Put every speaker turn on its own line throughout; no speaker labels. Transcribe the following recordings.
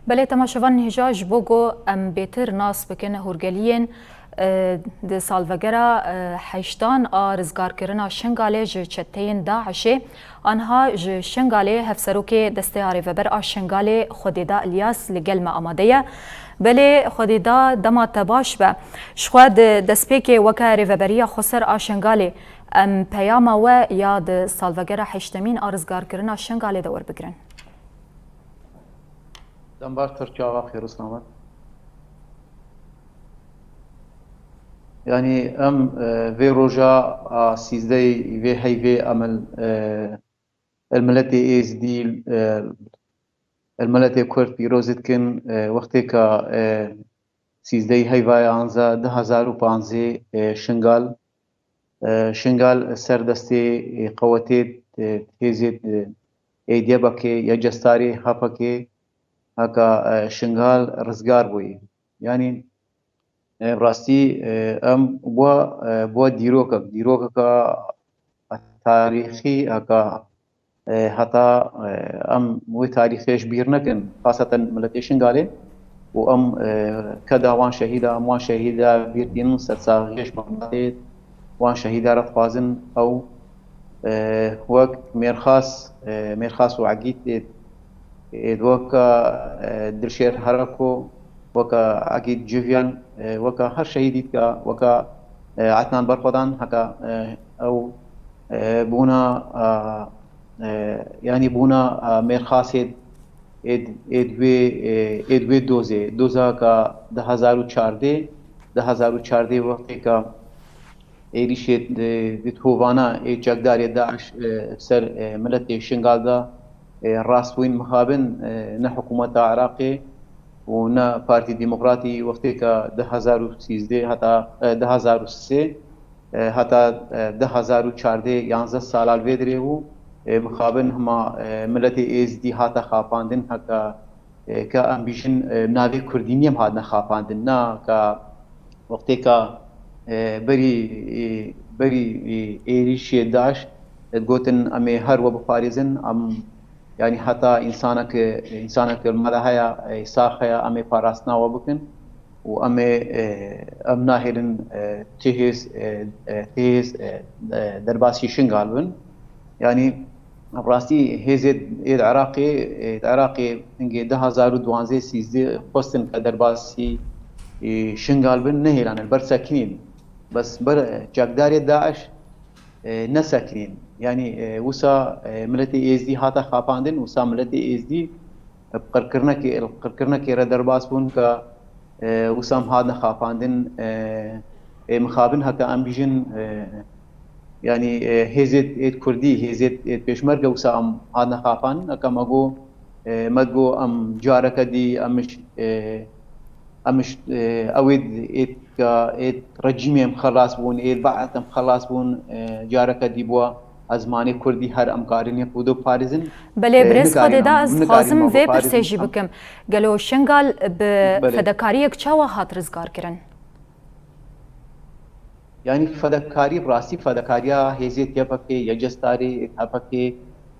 بله تماشاوان هجاج بوگو ام بیتر ناس بکن هورگلیین د سالوگرا حیشتان رزگار کرنا شنگاله ج چتین داعشه آنها ج شنگاله هفسروک دستیاری وبر شنگاله خودیدا الیاس لگل ما آماده بله خودیدا دما تباش به شخواد دسپیک وکاری وبریا خسر شنگاله ام پیاما و یاد سالوگرا حیشتمین رزگار کرنا شنگاله دور بگرن
دنبار ترکیه و خیرسنامه يعني في روجا سيزدي في هيفي عمل الملتي إيز دي الملتي كورت بيروزت كن وقتك سيزدي هيفي عنزا 2015 شنغال سردستي قوتي تيزيد ايديا بكي يا جستاري هاپكي هكا شنغال رزگار بوي يعني راستی ام بوا دیروک تاریخی اکا حتی ام وی تاریخیش بیر نکن خاصة ملت شنگاله و ام کدا وان شهیدا بیرتین سرساغیش مقدید وان شهیدا رتخوازن او وک میرخاص و عقید وکا درشیر حرکو وكا أكيد جيفيان وكا هر شهيديت كا وكا عتنان برخودان هكا أو بونا يعني بونا ميرخاص ادوي دوزا كا 2014 وقت كا ايريشت بتهوانا اي جاكداري داعش سر ملت شنغال دا راسوين مخابن نحكومة عراقي ونا بارتي ديمقراطي وقتك 2013 حتى 2003 حتى 2014 11 سال الفيدري هو مخابن هما ملتي از دي هاتا خاپاندن هكا كا امبيشن نافي كردينيم هادنا خاپاندن نا كا وقتك بري ايريش داش تقولن امي هر وبفارزن ام يعني حتى إنسانك المدهيا ساخيا أمي باراسنا وبكن وأمي أمناهرن تهيز درباسي شنغالون يعني براستي هزيد عراقي إنجي 2012 سيزدي قصن كدرباسي شنغالون نهيلان البرساكنين بس جاكداري داعش نساكنين يعني وسا ملتي إزدي هاتا خاپاندن وسا ملتي إزدي بقركرنا كي ردرباس بون كا وسام هادنا خاپاندن مخابن هكا أمبيجن يعني هزت إد كردي هزت إد بيشمرقة وسا أم هادنا خاپان هكا مدقو أم جارك دي أمش أود إد رجيمهم خلاص بون إد بعثهم خلاص بون جارك دي بوا ازمانی کردی هر امکارینی بودو پاریزن
بله برز خود دا از خازم و پرسیجی بکم گلو شنگال به فداکاری یک چاوا هات رزگار کرن
يعني فداكاري براسي فداكاريا هزيت يبكي يجستاري يبكي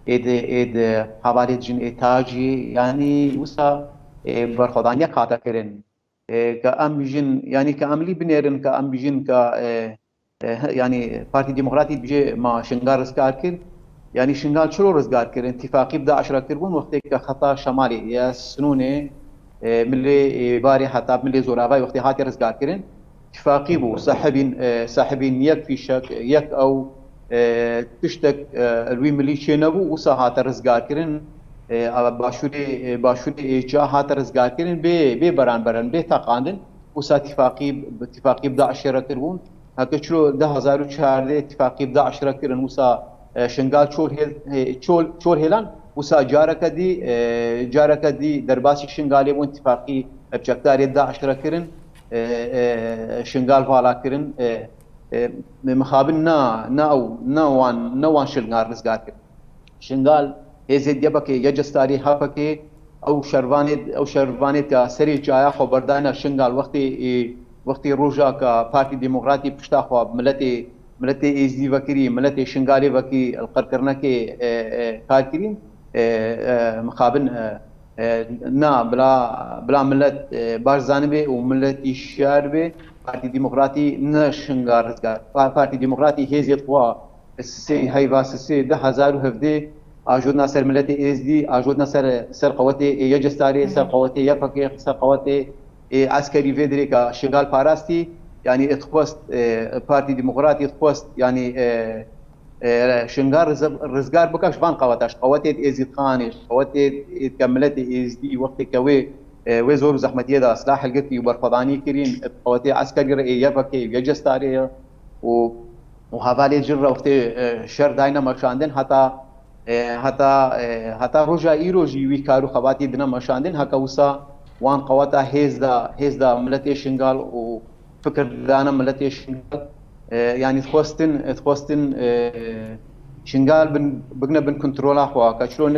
إد حوالي جن إتاجي يعني وسا برخدانيا خاطا كرن كأم بيجن يعني كأملي بنيرن كأم بيجن يعني بارتي ديمقراطي بيجي ما شنغال رزگار كر يعني شنغال شلو رزگار كر اتفاقي بدا 10 كربون وقت خطا شمالي يا سنونه ملي باري حتى ملي زوراوي وقت هاتي رزگار كرن اتفاقي بو صاحبين يك في شك يك او تشتك الوي ملي شنبو وسا هات رزگار كرن باشوري جا هات رزگار كرن بي بران بي تاقاندن وسا اتفاقي بدا 10 كربون هكا شلو 2014 اتفاقي بدا 10 كرن وسا شنغال چول هيلان وسا جارك دي درباسي شنغالي و اتفاقي بجكداري بدا 10 كرن شنغال فالا كرن مخابن نوان شنغال رزگار كرن شنغال هزيد يبكي يجستاري هاپكي او شروانيت سري جايا خبردانا شنغال وقتی روجا کا پارتی ديمقراطي پشتا خو ملتي ازدي وكري ملتي شنغالي وكي القركرنا كي كاركرين مخابن نا بلا ملت باش زانبه و ملتی شیار به پارتی دموکراتی نشنگار رزگار پارتی دموکراتی هزیت خوا سه هیواس سه 2017 آجودنا سر ملت ازدی آجودنا سر قوت یجستاری سر قوت یفقی سر قوت عسکری فدری که شغال پاراستی يعني اتخوست بارتي ديمقراطي اتخوست يعني شنغار رزقار بكاش بان قواتاش قواتيت ازيد خانش قواتيت كملت ازدي وقت كوي وزور زحمتيه دا سلاح القتي وبرفضاني كرين قواتي عسكري رئيه بكي يجستاريه وهذا جرة وقت شر داينا مشاندن حتى روجا ايروجي ويكارو خواتي دنا مشاندن هكا وسا وان قواتا هيزدا ملتي شنغال وفكر دانا ملتي شنغال يعني تخوستن شنغال بقنا بن كنترولا خوا كشلون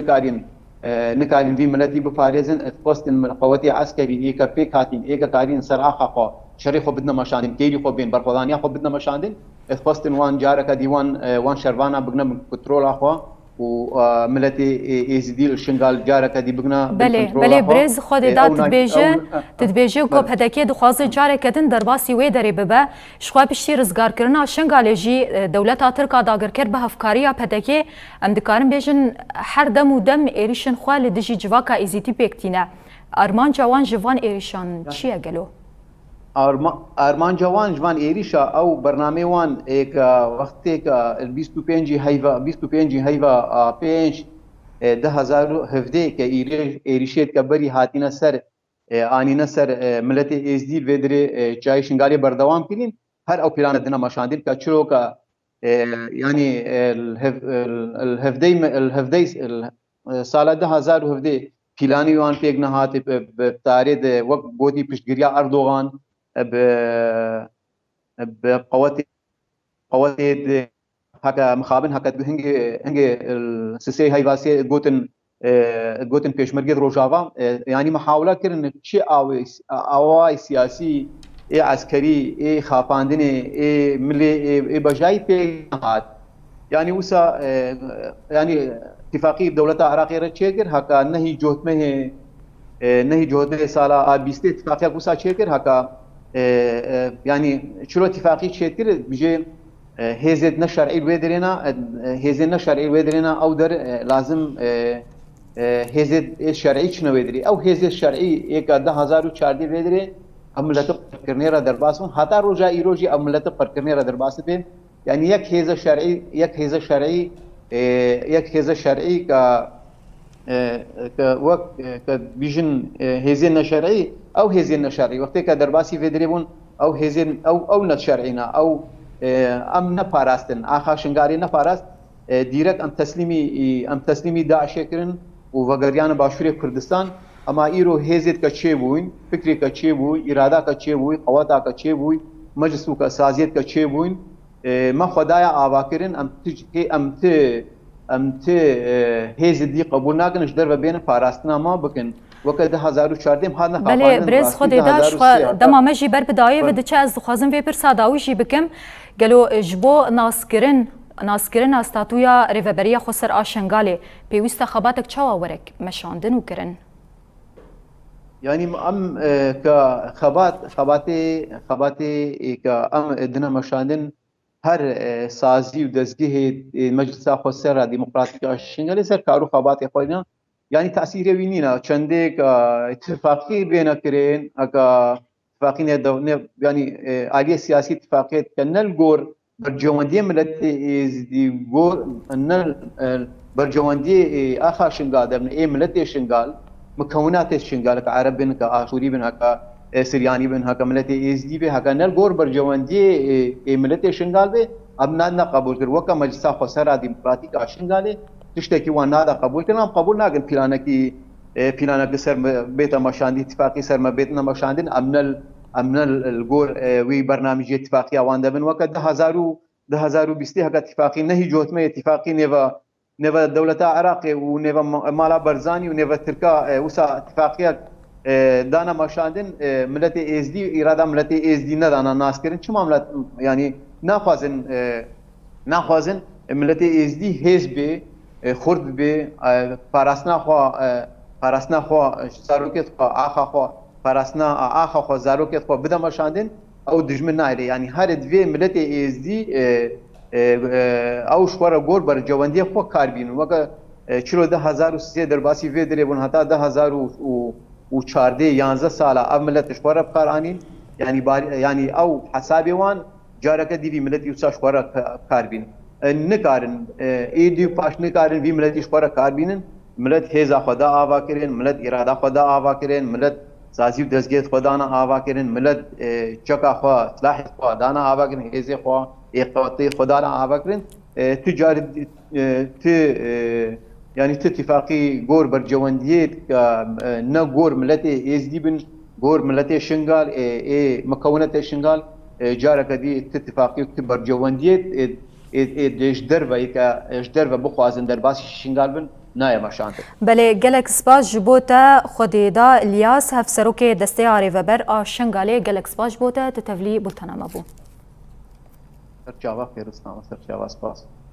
نكارين في ملتي بفارزن تخوستن قواتي عسكري ايكا بيكاتين ايكا كارين سراخا خوا شريخو بدنا مشاندن كيري خو بين برفضانيا خو بدنا مشاندن تخوستن وان جاركا ديوان وان شربانا بقنا بن كنترولا خوا وملتي ازدي الشنغال جارك دي بغنا
بله برز خود دا تدبیجه کو پدکی دخوازه جاره کدن در باسی وی داری ببه شخوا پشتی رزگار کرنا شنغال جی دولت ترکا داگر کر به افکاری پدکی ام دکارن بیجن هر دم و دم ایریشن خوال دجی جواکا ازیتی پکتینه ارمان جوان جوان ایریشان چیه گلو؟
ارمان جوان ایریشا او برنامه وان ایک وقتی که 25 هیوا 5 2017 که ایریشیت که بری هاتینا سر آنینا سر ملت ازدی ودری چای شنگالی بردوام کنین هر او پلان دنا مشاندین که چرو که یعنی الهفدی سال 2017 پلانی وان پیگ نهات بتارید وقت بودی پشتگیریا اردوغان بقوات هكا مخابن هكا هنگي السيسي هاي واسي قوتن بيشمرقي روجافا يعني محاولة كرن شيء أواي سياسي إيه عسكري إيه خافاندني إيه ملي إيه بجاي بيهات يعني وسا يعني اتفاقية دولة العراقية رتشيكر هكا نهي جهد سالا 20 اتفاقية وسا تشيكر هكا يعني شلو اتفاقي تشيكر بيجي هيزت نشرعي الويدرينا او در لازم هيزت الشرعي شنو ويدري او هيزت الشرعي یک 2014 ويدري عملت کرنيرا درباسون حتى روجا ايروجي عملت کرنيرا درباسون يعني یک هيزه شرعي ك وقت كبيجن هيزين شرعي او هيزين شرعي وقت كدرباسي فيدريبون او هيزين او نشرعينا او ام نپاراستن آخا شنگاری نپاراست دیرک ام تسلیمی داعش کرن و وگریان باشوری کردستان اما ایرو هیزت کا چه بوین فکری کا چه بوی اراده کا چه بوی قواتا کا چه بوی مجلسو کا سازیت کا چه بوین ما خدایا آوا کرن ام ته هیزت دی قبول نکنش در بین پاراستنا ما بکن وقت 2014 هذا
بله برز خود داش دما مجی بر بدایه و دچه از خوازم وی پر ساداویشی بکم گلو جبو ناسکرین استاتویا ریوبریا خسر آشنگاله پیوست خباتک چوا ورک مشاندن و کرن
يعني ام خباتي ام دنا مشاندن هر سازی و دزگه مجلس خسر ديمقراطيك آشنگاله سر کارو خباتي خوینا يعني تأثير وينينا چندك اتفاقي بين كرين اكا اتفاقي يعني عالية سياسي اتفاقية كنل جور برجواندية ملتي از دي جور انل برجواندية اخا شنغال دبن اي ملتي شنغال مكونات شنغال كعرب بن كاشوري بن هكا سرياني بن هكا ملتي از دي به هكا نل جور برجواندية اي ملتي شنغال به ابنا قبول كر وكا مجلس خسر ديمقراطيك اشنغال تشتكي وانا هذا قبول كنا قبول ناقل بلانك سر بيت مشاندي اتفاقي سر ما بيتنا مشاندين امن الجور وي برنامج اتفاقي وان دبن وقت 2020 هكا اتفاقي نهي جوتمه اتفاقي نيفا دولة العراق ونيفا مالا برزاني ونيفا تركا وسا اتفاقيات دانا مشاندين ملتي اس دي اراده ملتي اس دي ندانا ناس كرين شو معاملات يعني ناخوازن ملتي اس دي حزب خرد به پاراستنا خو پاراستنا خو زاروکت خو آخا خو پاراستنا آخا خو زاروکت خو بده مشاندن او دجمن نایره یعنی هر دوی ملت ازدی او شواره گور بر جواندی خو کاربین وگه چلو 2003 درباسی وی دربون حتی 2014 11 ساله او ملت شواره بکارانین یعنی او حسابی وان جارك دي ملتي وساش ورا كاربين نكارن ايدي باش نكارن في ملتي شورا كاربين ملت هيزا خدا آوا كرين ملت إرادة خدا آوا كرين ملت سازي دزگيت خدانا آوا كرين ملت چكا خوا سلاح خوا دانا آوا كرين هيزي خوا اقواتي خدانا آوا كرين تجار ت يعني اتفاقي غور برجوانديت نا غور ملتي ازدي بن غور ملتي شنغال مكونات شنغال جارك دي اتفاقي كبر جوانديت اجدر و بخوازن در باس شنغال بن نایا مشانت
بله گلک سپاس جبوتا خودیدا الیاس هفسروک دسته آریوبر آشنگاله گلک سپاس جبوتا تتولی بولتنا مبو
سر جواب خیر اسلام سر جواب سپاس